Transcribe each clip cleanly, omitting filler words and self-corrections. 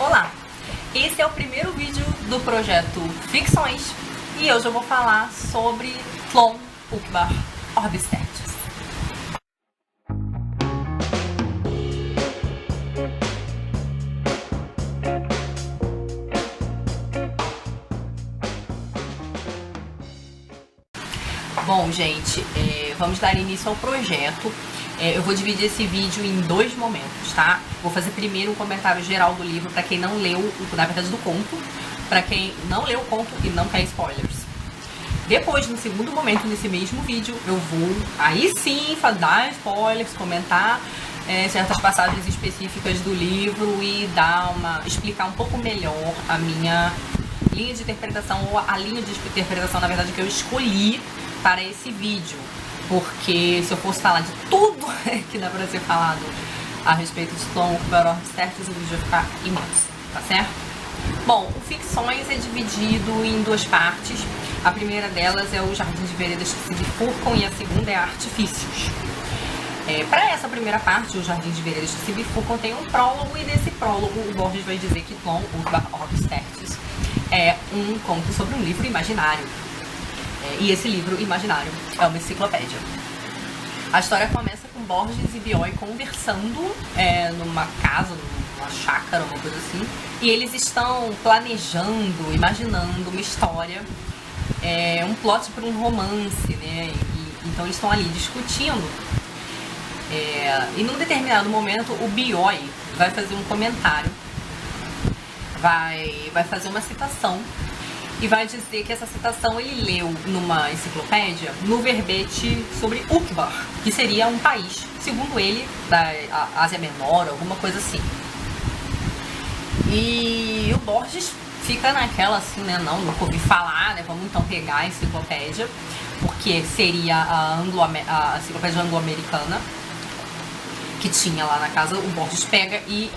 Olá, esse é o primeiro vídeo do projeto Ficções e hoje eu vou falar sobre Tlon Uqbar Orbis Tertius. Bom, gente, vamos dar início ao projeto. Eu vou dividir esse vídeo em dois momentos, tá? Vou fazer primeiro um comentário geral do livro para quem não leu, na verdade do conto, para quem não leu o conto e não quer spoilers. Depois, no segundo momento, nesse mesmo vídeo, eu vou aí sim dar spoilers, comentar certas passagens específicas do livro e explicar um pouco melhor a minha linha de interpretação, ou a linha de interpretação, na verdade, que eu escolhi para esse vídeo. Porque se eu fosse falar de tudo que dá pra ser falado a respeito de Tlon Uqbar Orbis Tertius, o vídeo vai ficar imenso, tá certo? Bom, o Ficções é dividido em duas partes. A primeira delas é o Jardim de Veredas que se bifurcam e a segunda é Artifícios. Para essa primeira parte, o Jardim de Veredas que se bifurcam tem um prólogo, e nesse prólogo o Borges vai dizer que Tlon Uqbar Orbis Tertius é um conto sobre um livro imaginário. E esse livro imaginário é uma enciclopédia. A história começa com Borges e Bioy conversando numa casa, numa chácara, uma coisa assim. E eles estão planejando, imaginando uma história, um plot para um romance, né? Então eles estão ali discutindo. E num determinado momento o Bioy vai fazer um comentário, vai fazer uma citação. E vai dizer que essa citação ele leu numa enciclopédia no verbete sobre Uqbar, que seria um país, segundo ele, da Ásia Menor, alguma coisa assim. E o Borges fica naquela assim, né, nunca ouvi falar, né, vamos então pegar a enciclopédia, porque seria a enciclopédia anglo-americana que tinha lá na casa. O Borges pega e...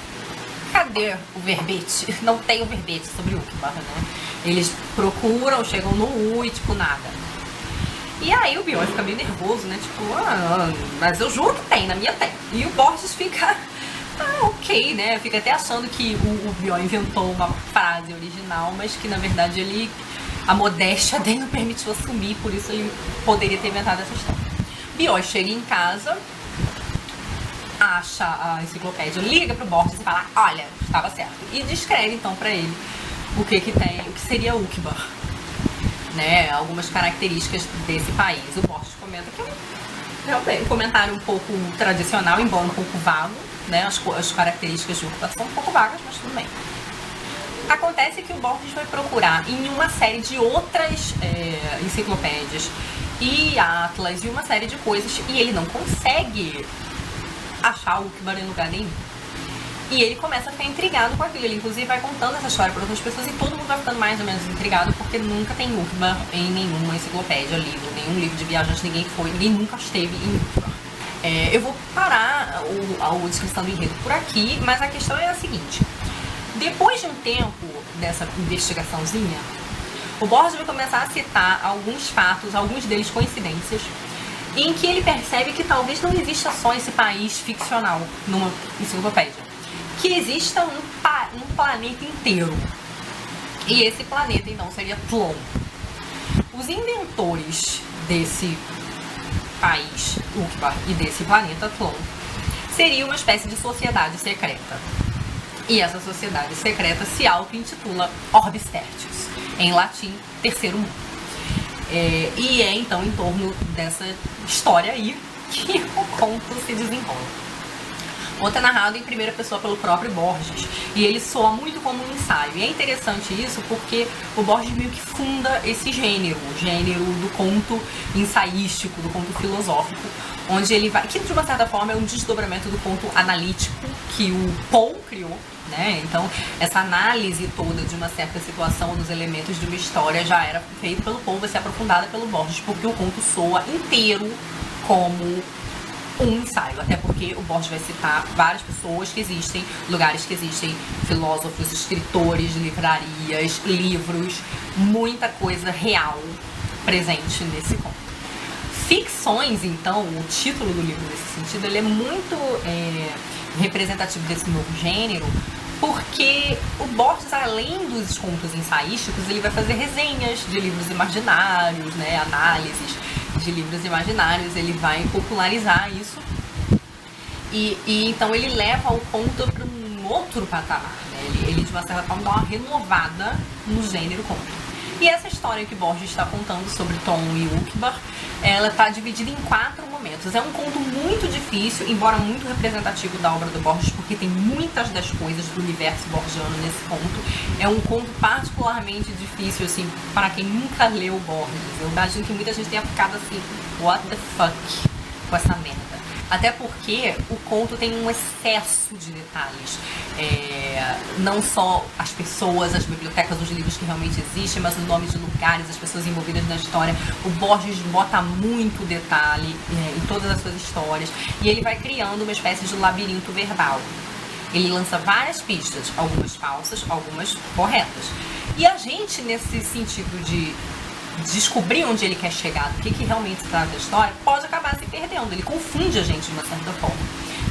cadê o verbete? Não tem o verbete sobre Uqbar, né? Eles procuram, chegam no U e tipo, nada. E aí o Bioy fica meio nervoso, né? Tipo, mas eu juro que tem, na minha tem. E o Borges fica, ok, né? Fica até achando que o Bioy inventou uma frase original, mas que na verdade a modéstia dele não permitiu assumir, por isso ele poderia ter inventado essa história. Bioy chega em casa, acha a enciclopédia, liga pro Borges e fala, olha, estava certo. E descreve então pra ele o que seria Uqbar, né? Algumas características desse país. O Borges comenta que é um comentário um pouco tradicional, embora um pouco vago, né? As características de Uqbar são um pouco vagas, mas tudo bem. Acontece que o Borges vai procurar em uma série de outras enciclopédias e atlas e uma série de coisas, e ele não consegue achar o Uqbar em lugar nenhum. E ele começa a ficar intrigado com aquilo. Ele inclusive vai contando essa história para outras pessoas e todo mundo vai ficando mais ou menos intrigado, porque nunca tem Uqbar em nenhuma enciclopédia, livro, nenhum livro de viajantes, ninguém nunca esteve em Uqbar. Eu vou parar a descrição do enredo por aqui, mas a questão é a seguinte: depois de um tempo dessa investigaçãozinha, o Borges vai começar a citar alguns fatos, alguns deles coincidências, em que ele percebe que talvez não exista só esse país ficcional numa enciclopédia, que exista um planeta inteiro. E esse planeta então seria Tlon. Os inventores desse país, Uqbar, e desse planeta Tlon, seria uma espécie de sociedade secreta. E essa sociedade secreta se auto-intitula Orbis Tertius, em latim, Terceiro Mundo. E é então em torno dessa história aí que o conto se desenrola. O conto é narrado em primeira pessoa pelo próprio Borges, e ele soa muito como um ensaio. E é interessante isso porque o Borges meio que funda esse gênero, o gênero do conto ensaístico, do conto filosófico, onde ele vai, que de uma certa forma é um desdobramento do conto analítico que o Poe criou, né? Então essa análise toda de uma certa situação, dos elementos de uma história, já era feita pelo Poe, vai ser aprofundada pelo Borges, porque o conto soa inteiro como um ensaio, até porque o Borges vai citar várias pessoas que existem, lugares que existem, filósofos, escritores, livrarias, livros, muita coisa real presente nesse conto. Ficções, então, o título do livro nesse sentido, ele é muito representativo desse novo gênero, porque o Borges, além dos contos ensaísticos, ele vai fazer resenhas de livros imaginários, né, análises de livros imaginários, ele vai popularizar isso. E então ele leva o conto para um outro patamar, né? Ele de uma certa forma dá uma renovada no gênero conto. E essa história que Borges está contando sobre Tom e Uqbar, ela está dividida em 4 momentos. É um conto muito difícil, embora muito representativo da obra do Borges, porque tem muitas das coisas do universo borgiano nesse conto. É um conto particularmente difícil, assim, para quem nunca leu Borges. Eu imagino que muita gente tenha ficado assim, what the fuck, com essa merda. Até porque o conto tem um excesso de detalhes. Não só as pessoas, as bibliotecas, os livros que realmente existem, mas os nomes de lugares, as pessoas envolvidas na história. O Borges bota muito detalhe em todas as suas histórias. E ele vai criando uma espécie de labirinto verbal. Ele lança várias pistas, algumas falsas, algumas corretas. E a gente, nesse sentido de descobrir onde ele quer chegar, do que realmente se trata da história, pode acabar se perdendo. Ele confunde a gente de uma certa forma,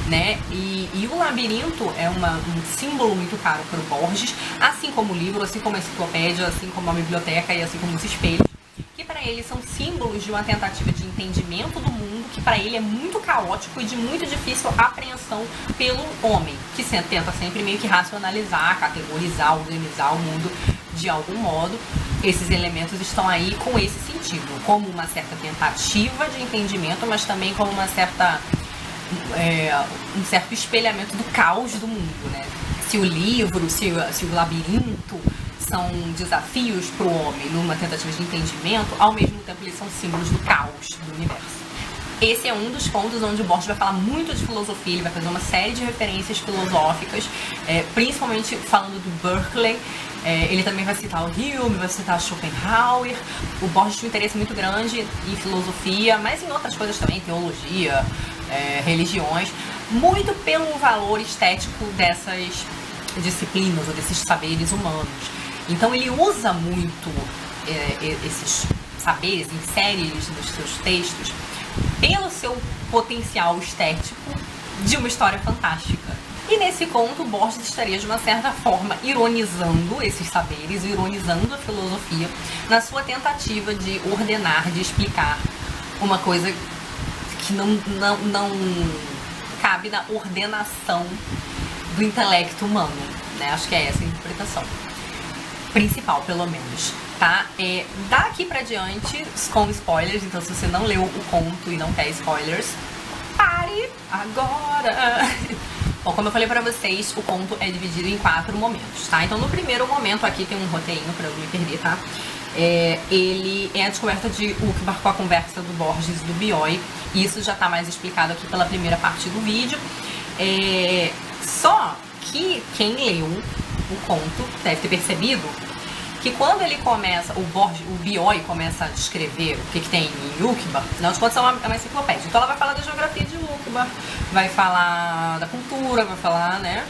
né? E o labirinto é um símbolo muito caro para o Borges, assim como o livro, assim como a enciclopédia, assim como a biblioteca e assim como os espelhos, que para ele são símbolos de uma tentativa de entendimento do mundo, que para ele é muito caótico e de muito difícil apreensão pelo homem, que tenta sempre meio que racionalizar, categorizar, organizar o mundo de algum modo. Esses elementos estão aí com esse sentido, como uma certa tentativa de entendimento, mas também como uma certa, um certo espelhamento do caos do mundo, né? Se o livro, se o labirinto são desafios para o homem numa tentativa de entendimento, ao mesmo tempo eles são símbolos do caos do universo. Esse é um dos pontos onde o Borges vai falar muito de filosofia, ele vai fazer uma série de referências filosóficas, principalmente falando do Berkeley. Ele também vai citar o Hume, vai citar Schopenhauer. O Borges tem um interesse muito grande em filosofia, mas em outras coisas também, teologia, religiões, muito pelo valor estético dessas disciplinas ou desses saberes humanos. Então ele usa muito esses saberes, insere eles nos seus textos, pelo seu potencial estético de uma história fantástica. E nesse conto, Borges estaria de uma certa forma ironizando esses saberes, ironizando a filosofia, na sua tentativa de ordenar, de explicar uma coisa que não cabe na ordenação do intelecto humano, né? Acho que é essa a interpretação principal, pelo menos, tá? Daqui pra diante, com spoilers, então se você não leu o conto e não quer spoilers, pare agora! Bom, como eu falei pra vocês, o conto é dividido em 4 momentos, tá? Então no primeiro momento, aqui tem um roteirinho pra eu não me perder, tá? Ele é a descoberta de Uqbar com a conversa do Borges e do Bioy, e isso já tá mais explicado aqui pela primeira parte do vídeo. Só que quem leu o conto deve ter percebido que quando ele começa, o Bioy começa a descrever o que tem em Uqbar, afinal de contas é uma enciclopédia. Então ela vai falar da geografia de Uqbar, vai falar da cultura, vai falar, né,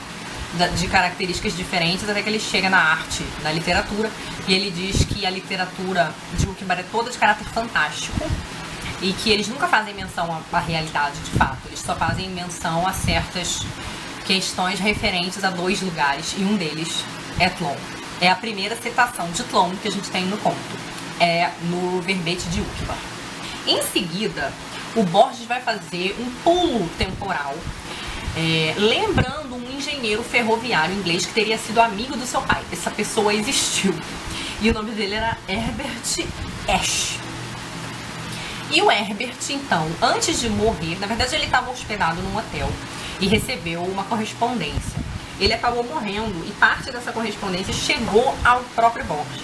de características diferentes, até que ele chega na arte, na literatura, e ele diz que a literatura de Uqbar é toda de caráter fantástico e que eles nunca fazem menção à realidade de fato, eles só fazem menção a certas questões referentes a 2 lugares, e um deles é Tlön. É a primeira citação de Tlön que a gente tem no conto, é no verbete de Uqbar. Em seguida, o Borges vai fazer um pulo temporal, lembrando um engenheiro ferroviário inglês que teria sido amigo do seu pai. Essa pessoa existiu, e o nome dele era Herbert Ashe. E o Herbert, então, antes de morrer, na verdade ele estava hospedado num hotel e recebeu uma correspondência. Ele acabou morrendo e parte dessa correspondência chegou ao próprio Borges.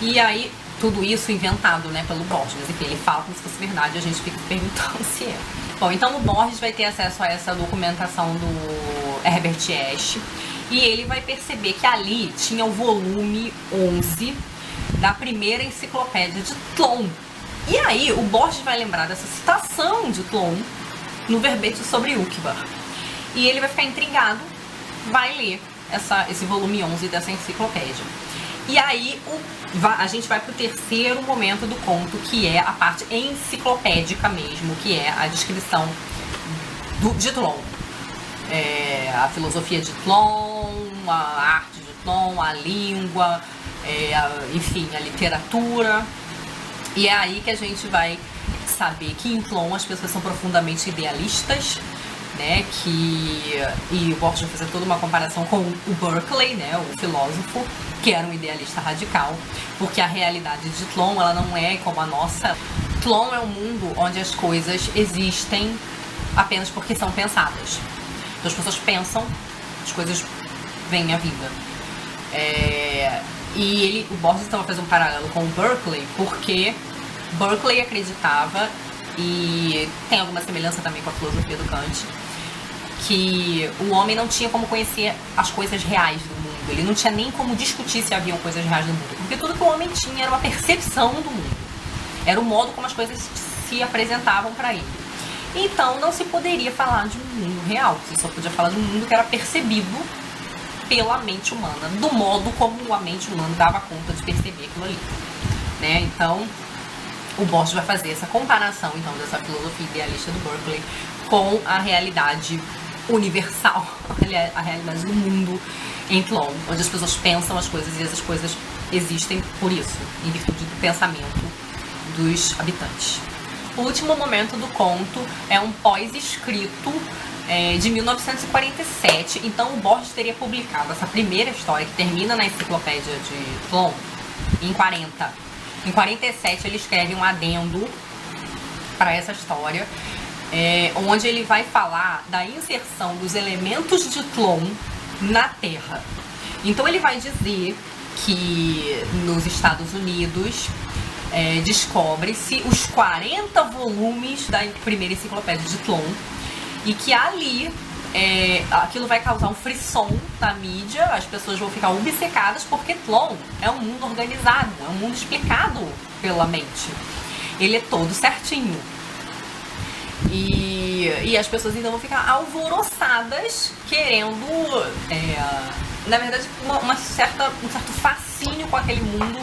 E aí, tudo isso inventado, né, pelo Borges. Mas enfim, ele fala como se fosse verdade e a gente fica se perguntando se é. Bom, então o Borges vai ter acesso a essa documentação do Herbert Ashe e ele vai perceber que ali tinha o volume 11 da primeira enciclopédia de Tlön. E aí, o Borges vai lembrar dessa citação de Tlön no verbete sobre Uqbar. E ele vai ficar intrigado, vai ler esse volume 11 dessa enciclopédia. E aí a gente vai pro terceiro momento do conto, que é a parte enciclopédica mesmo, que é a descrição de Tlön. A filosofia de Tlön, a arte de Tlön, a língua, enfim, a literatura. E é aí que a gente vai saber que em Tlön as pessoas são profundamente idealistas, né? E o Borges vai fazer toda uma comparação com o Berkeley, né? O filósofo, que era um idealista radical, porque a realidade de Tlön, ela não é como a nossa. Tlön é um mundo onde as coisas existem apenas porque são pensadas. Então as pessoas pensam, as coisas vêm à vida. E o Borges então vai fazer um paralelo com o Berkeley, porque Berkeley acreditava, e tem alguma semelhança também com a filosofia do Kant, que o homem não tinha como conhecer as coisas reais do mundo. Ele não tinha nem como discutir se haviam coisas reais no mundo, porque tudo que o homem tinha era uma percepção do mundo. Era o modo como as coisas se apresentavam para ele. Então não se poderia falar de um mundo real, você só podia falar de um mundo que era percebido pela mente humana, do modo como a mente humana dava conta de perceber aquilo ali, né? Então o Borges vai fazer essa comparação então dessa filosofia idealista do Berkeley com a realidade universal, a realidade do mundo em Tlön, onde as pessoas pensam as coisas e essas coisas existem por isso, em virtude do pensamento dos habitantes. O último momento do conto é um pós-escrito de 1947. Então o Borges teria publicado essa primeira história, que termina na enciclopédia de Tlön, em 40. Em 47 ele escreve um adendo para essa história, onde ele vai falar da inserção dos elementos de Tlön na Terra. Então ele vai dizer que nos Estados Unidos descobre-se os 40 volumes da primeira enciclopédia de Tlön, e que ali aquilo vai causar um frisson na mídia, as pessoas vão ficar obcecadas, porque Tlön é um mundo organizado, é um mundo explicado pela mente. Ele é todo certinho. E as pessoas então vão ficar alvoroçadas, querendo, na verdade, um certo fascínio com aquele mundo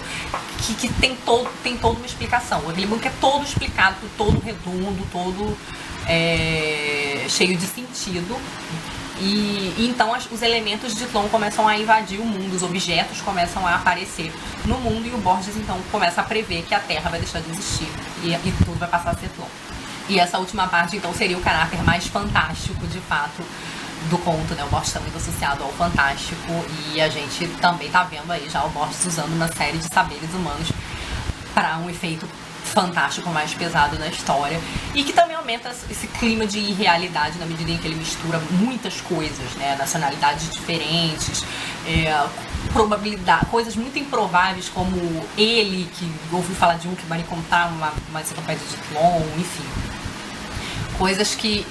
que tem toda uma explicação. Aquele mundo que é todo explicado, todo redondo, todo cheio de sentido. E então os elementos de Tlön começam a invadir o mundo, os objetos começam a aparecer no mundo, e o Borges então começa a prever que a Terra vai deixar de existir e tudo vai passar a ser Tlön. E essa última parte então seria o caráter mais fantástico, de fato, do conto, né? O Borges está muito associado ao fantástico, e a gente também está vendo aí já o Borges usando uma série de saberes humanos para um efeito fantástico mais pesado na história, e que também aumenta esse clima de irrealidade na medida em que ele mistura muitas coisas, né? Nacionalidades diferentes, probabilidade, coisas muito improváveis, como ele que ouviu falar de um que vai encontrar uma enciclopédia de Tlön, enfim, coisas que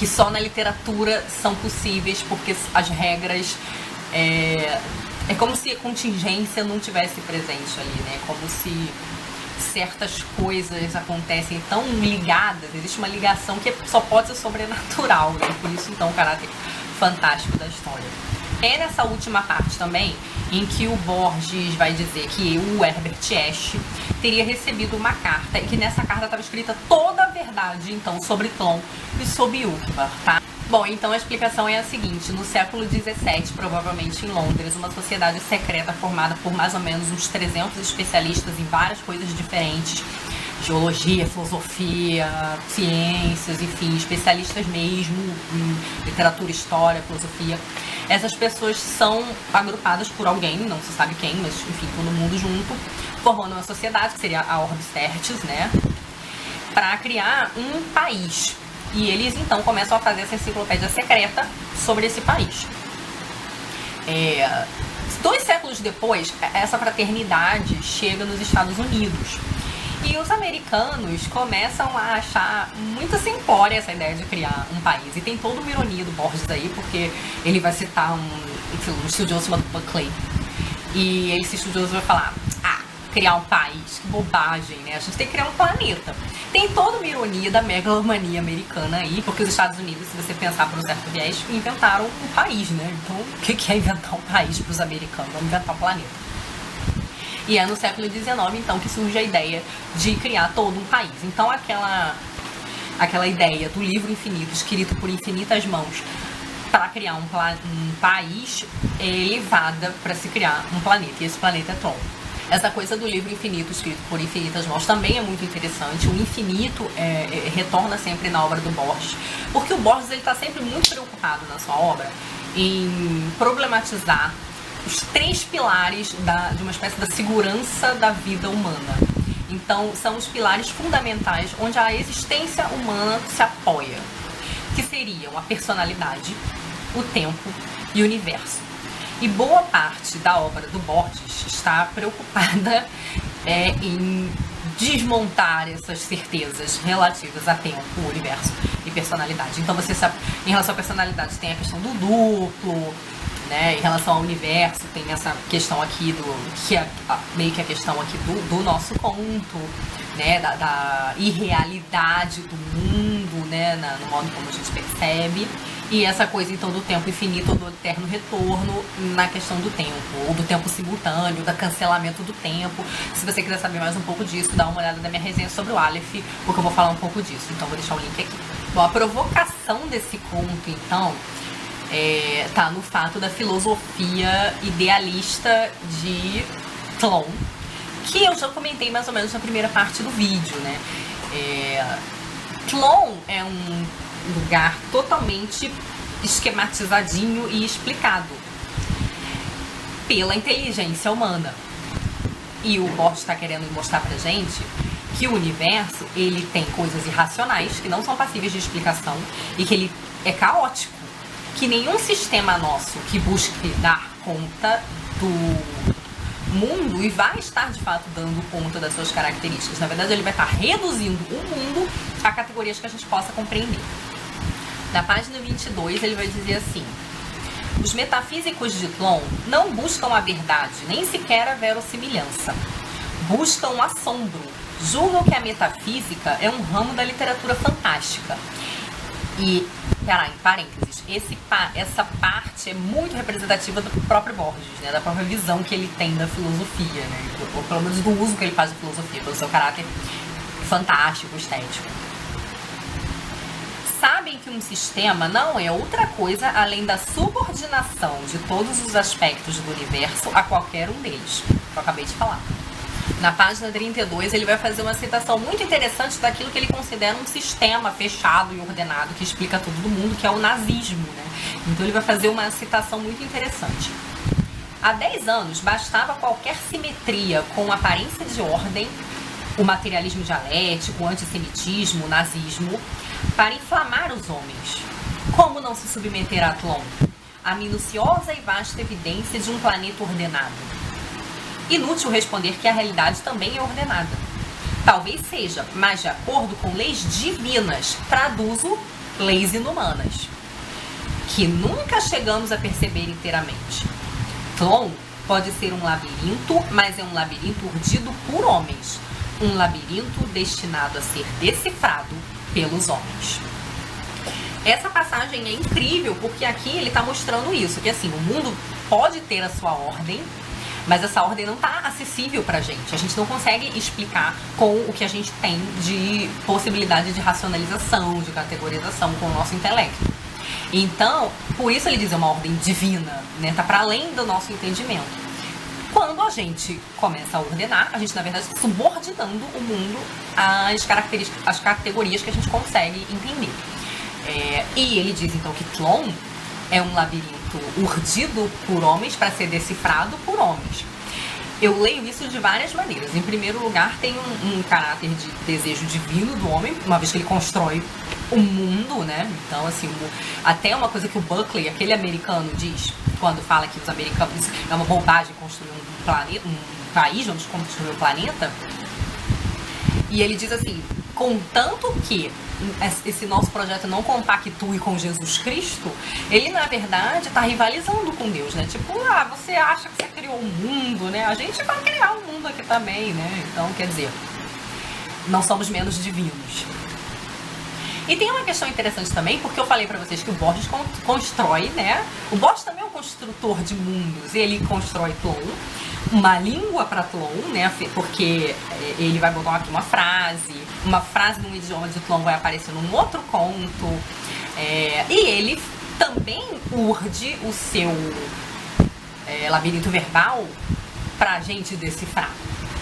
só na literatura são possíveis, porque as regras é como se a contingência não tivesse presente ali, né? Como se certas coisas acontecem tão ligadas, existe uma ligação que só pode ser sobrenatural, né? Por isso então o caráter fantástico da história. É nessa última parte também em que o Borges vai dizer que o Herbert Ashe teria recebido uma carta, e que nessa carta estava escrita toda a verdade então sobre Tlön e sobre Urbar, tá? Bom, então a explicação é a seguinte: no século XVII, provavelmente em Londres, uma sociedade secreta formada por mais ou menos uns 300 especialistas em várias coisas diferentes, geologia, filosofia, ciências, enfim, especialistas mesmo em literatura, história, filosofia. Essas pessoas são agrupadas por alguém, não se sabe quem, mas enfim, todo mundo junto, formando uma sociedade, que seria a Orbis Tertius, né, para criar um país. E eles então começam a fazer essa enciclopédia secreta sobre esse país. 2 séculos depois, essa fraternidade chega nos Estados Unidos. E os americanos começam a achar muito simplória essa ideia de criar um país. E tem toda uma ironia do Borges aí, porque ele vai citar um estudioso chamado Buckley. E esse estudioso vai falar: criar um país, que bobagem, né? A gente tem que criar um planeta. Tem toda uma ironia da megalomania americana aí, porque os Estados Unidos, se você pensar por um certo viés, inventaram um país, né? Então, o que é inventar um país para os americanos? Vamos inventar um planeta. E é no século XIX, então, que surge a ideia de criar todo um país. Então, aquela ideia do livro infinito, escrito por infinitas mãos, para criar um país, é elevada para se criar um planeta, e esse planeta é Tlon. Essa coisa do livro infinito, escrito por infinitas mãos, também é muito interessante. O infinito retorna sempre na obra do Borges, porque o Borges está sempre muito preocupado na sua obra em problematizar os 3 pilares de uma espécie da segurança da vida humana. Então, são os pilares fundamentais onde a existência humana se apoia, que seriam a personalidade, o tempo e o universo. E boa parte da obra do Borges está preocupada em desmontar essas certezas relativas a tempo, universo e personalidade. Então, você sabe, em relação à personalidade, tem a questão do duplo, né? Em relação ao universo, tem essa questão aqui que é meio que a questão aqui do nosso conto, né? Da irrealidade do mundo, né? No modo como a gente percebe. E essa coisa, então, do tempo infinito ou do eterno retorno na questão do tempo, ou do tempo simultâneo, do cancelamento do tempo. Se você quiser saber mais um pouco disso, dá uma olhada na minha resenha sobre o Aleph, porque eu vou falar um pouco disso. Então, vou deixar o link aqui. Bom, a provocação desse conto, então, tá no fato da filosofia idealista de Tlon, que eu já comentei mais ou menos na primeira parte do vídeo, né? Tlon é um lugar totalmente esquematizadinho e explicado pela inteligência humana. E o Borges está querendo mostrar pra gente que o universo, ele tem coisas irracionais que não são passíveis de explicação e que ele é caótico, que nenhum sistema nosso que busque dar conta do mundo e vai estar de fato dando conta das suas características. Na verdade, ele vai estar reduzindo o mundo a categorias que a gente possa compreender. Na página 22, ele vai dizer assim: os metafísicos de Tlon não buscam a verdade, nem sequer a verossimilhança. Buscam o assombro. Julgam que a metafísica é um ramo da literatura fantástica. E, em parênteses, essa parte é muito representativa do próprio Borges, né? Da própria visão que ele tem da filosofia, né? Ou pelo menos do uso que ele faz da filosofia, pelo seu caráter fantástico, estético. Sabem que um sistema não é outra coisa além da subordinação de todos os aspectos do universo a qualquer um deles, que eu acabei de falar. Na página 32, ele vai fazer uma citação muito interessante daquilo que ele considera um sistema fechado e ordenado que explica tudo do mundo, que é o nazismo, né? Então ele vai fazer uma citação muito interessante. Há 10 anos, bastava qualquer simetria com aparência de ordem, o materialismo dialético, o antissemitismo, o nazismo, para inflamar os homens. Como não se submeter a Tlon? A minuciosa e vasta evidência de um planeta ordenado. Inútil responder que a realidade também é ordenada. Talvez seja, mas de acordo com leis divinas, traduzo leis inumanas, que nunca chegamos a perceber inteiramente. Tlon pode ser um labirinto, mas é um labirinto urdido por homens. Um labirinto destinado a ser decifrado pelos homens. Essa passagem é incrível, porque aqui ele está mostrando isso, que assim, o mundo pode ter a sua ordem, mas essa ordem não está acessível para a gente. A gente não consegue explicar com o que a gente tem de possibilidade de racionalização, de categorização com o nosso intelecto. Então, por isso ele diz uma ordem divina, né? Tá para além do nosso entendimento. Quando a gente começa a ordenar, a gente, na verdade, está subordinando o mundo às características, às categorias que a gente consegue entender. E ele diz, então, que Tlon é um labirinto urdido por homens para ser decifrado por homens. Eu leio isso de várias maneiras. Em primeiro lugar, tem um caráter de desejo divino do homem, uma vez que ele constrói o mundo, né? Então, assim, até uma coisa que o Buckley, aquele americano, diz, quando fala que os americanos é uma bobagem construir um planeta, um país, vamos construir um planeta. E ele diz assim, contanto que esse nosso projeto não compactue com Jesus Cristo, ele na verdade está rivalizando com Deus, né? Tipo, você acha que você criou um mundo, né? A gente vai criar um mundo aqui também, né? Então, quer dizer, não somos menos divinos. E tem uma questão interessante também, porque eu falei pra vocês que o Borges constrói, né? O Borges também é um construtor de mundos. Ele constrói Tlon, uma língua para Tlon, né? Porque ele vai botar aqui uma frase num idioma de Tlon vai aparecer num outro conto. E ele também urde o seu labirinto verbal pra gente decifrar.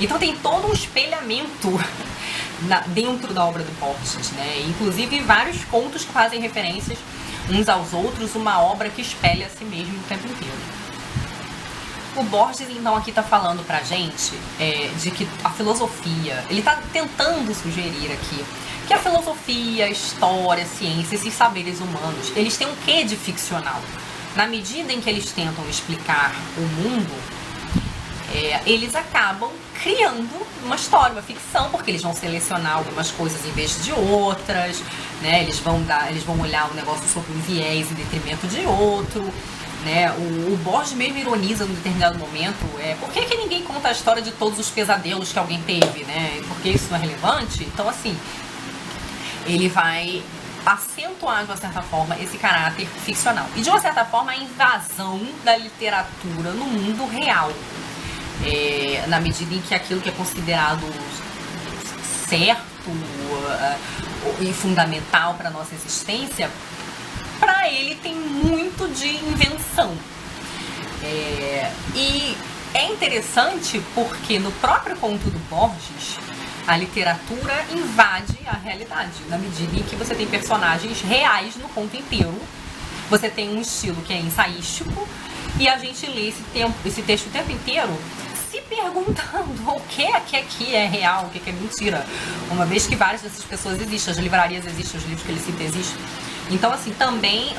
Então tem todo um espelhamento dentro da obra do Borges, né? Inclusive vários contos que fazem referências uns aos outros, uma obra que espelha a si mesmo o tempo inteiro. O Borges, então, aqui está falando pra gente de que a filosofia, ele está tentando sugerir aqui que a filosofia, a história, a ciência, esses saberes humanos, eles têm um quê de ficcional? Na medida em que eles tentam explicar o mundo, eles acabam criando uma história, uma ficção, porque eles vão selecionar algumas coisas em vez de outras, né? Eles vão olhar o negócio sob um viés em detrimento de outro, né? O Borges mesmo ironiza num determinado momento, por que ninguém conta a história de todos os pesadelos que alguém teve, né? Porque isso não é relevante? Então, assim, ele vai acentuar, de uma certa forma, esse caráter ficcional. E, de uma certa forma, a invasão da literatura no mundo real. Na medida em que aquilo que é considerado certo e fundamental para a nossa existência, para ele tem muito de invenção. E é interessante porque no próprio conto do Borges, a literatura invade a realidade, na medida em que você tem personagens reais no conto inteiro, você tem um estilo que é ensaístico, e a gente lê esse texto o tempo inteiro se perguntando o que aqui é real, o que é mentira, uma vez que várias dessas pessoas existem, as livrarias existem, os livros que ele cita existem. Então, assim, também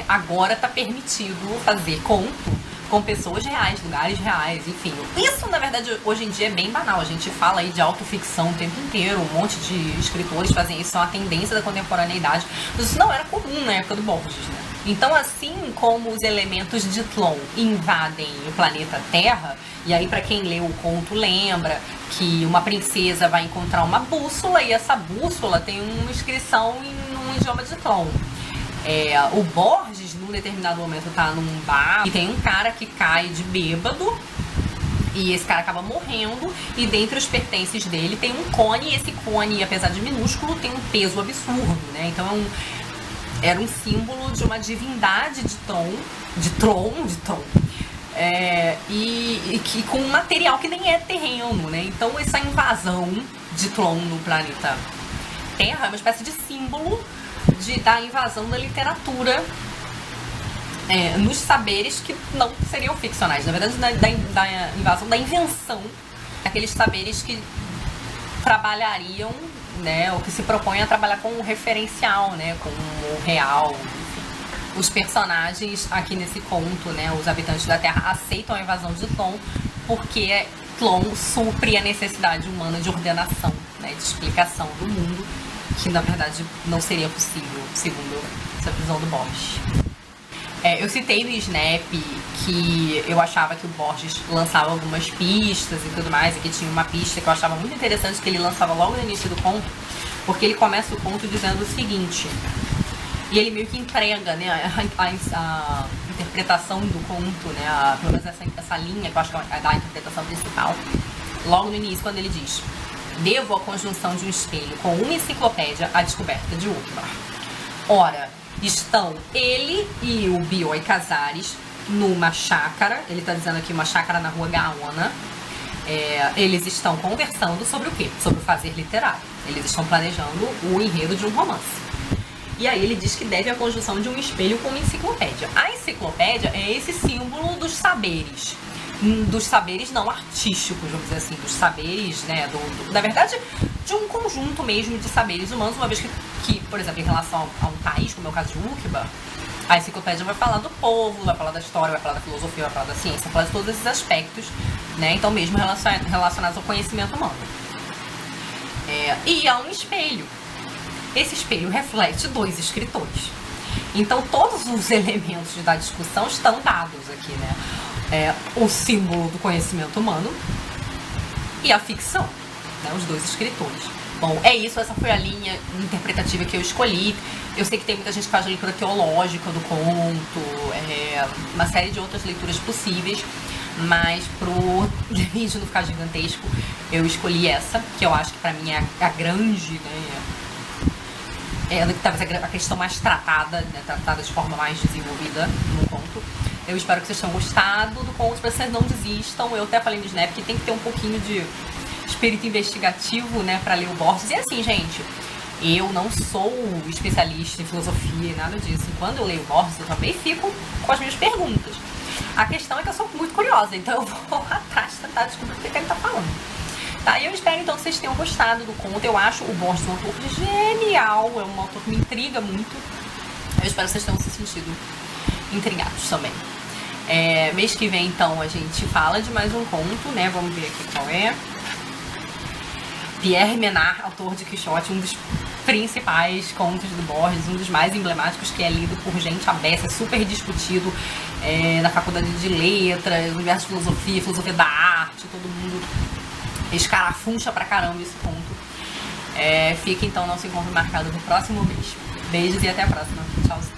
agora está permitido fazer conto com pessoas reais, lugares reais, enfim. Isso, na verdade, hoje em dia é bem banal. A gente fala aí de autoficção o tempo inteiro, um monte de escritores fazem isso, é uma tendência da contemporaneidade. Mas isso não era comum na época do Borges, né? Então, assim como os elementos de Tlön invadem o planeta Terra, e aí para quem leu o conto lembra que uma princesa vai encontrar uma bússola e essa bússola tem uma inscrição em um idioma de Tlön. O Borges, num determinado momento, tá num bar e tem um cara que cai de bêbado e esse cara acaba morrendo e dentre os pertences dele tem um cone e esse cone, apesar de minúsculo, tem um peso absurdo, né? Então era um símbolo de uma divindade de Tlön, e que com um material que nem é terreno, né? Então essa invasão de Tlön no planeta Terra é uma espécie de símbolo da invasão da literatura nos saberes que não seriam ficcionais. Na verdade, da invasão, da invenção daqueles saberes que trabalhariam, né, ou que se propõem a trabalhar com o referencial, né, com o real. Enfim. Os personagens aqui nesse conto, né, os habitantes da Terra, aceitam a invasão de Tlön porque Tlön supre a necessidade humana de ordenação, né, de explicação do mundo, que na verdade não seria possível, segundo essa visão do Borges. Eu citei no Snap que eu achava que o Borges lançava algumas pistas e tudo mais, e que tinha uma pista que eu achava muito interessante que ele lançava logo no início do conto, porque ele começa o conto dizendo o seguinte, e ele meio que entrega, né, a interpretação do conto, né, pelo menos essa linha que eu acho que é da interpretação principal, logo no início, quando ele diz: devo a conjunção de um espelho com uma enciclopédia à descoberta de outra. Ora, estão ele e o Bioy Casares numa chácara, ele está dizendo aqui uma chácara na rua Gaona, eles estão conversando sobre o quê? Sobre o fazer literário. Eles estão planejando o enredo de um romance. E aí ele diz que deve a conjunção de um espelho com uma enciclopédia. A enciclopédia é esse símbolo dos saberes não artísticos, vamos dizer assim, dos saberes, né, na verdade, de um conjunto mesmo de saberes humanos, uma vez que, por exemplo, em relação a um país, como é o caso de Ukba, a enciclopédia vai falar do povo, vai falar da história, vai falar da filosofia, vai falar da ciência, vai falar de todos esses aspectos, né, então mesmo relacionados ao conhecimento humano. E há um espelho. Esse espelho reflete dois escritores. Então todos os elementos da discussão estão dados aqui, né? O símbolo do conhecimento humano e a ficção, né, os dois escritores. Bom, é isso, essa foi a linha interpretativa que eu escolhi. Eu sei que tem muita gente que faz a leitura teológica do conto, uma série de outras leituras possíveis, mas pro vídeo não ficar gigantesco, eu escolhi essa, que eu acho que pra mim é a grande, né, talvez a questão mais tratada, né, tratada de forma mais desenvolvida no conto. Eu espero que vocês tenham gostado do conto, para vocês não desistam. Eu até falei no Snap que tem que ter um pouquinho de espírito investigativo, né, para ler o Borges. E assim, gente, eu não sou especialista em filosofia e nada disso. E quando eu leio o Borges, eu também fico com as minhas perguntas. A questão é que eu sou muito curiosa, então eu vou atrás tentar descobrir o que ele tá falando. Tá, e eu espero então que vocês tenham gostado do conto. Eu acho o Borges um autor genial, é um autor que me intriga muito. Eu espero que vocês tenham se sentido intrigados também. Mês que vem, então, a gente fala de mais um conto, né? Vamos ver aqui qual é. Pierre Menard, autor de Quixote, um dos principais contos do Borges, um dos mais emblemáticos, que é lido por gente abessa, super discutido na faculdade de letras, no universo de filosofia, filosofia da arte, todo mundo escarafuncha pra caramba esse conto. Fica então nosso encontro marcado no próximo mês. Beijos e até a próxima. Tchau.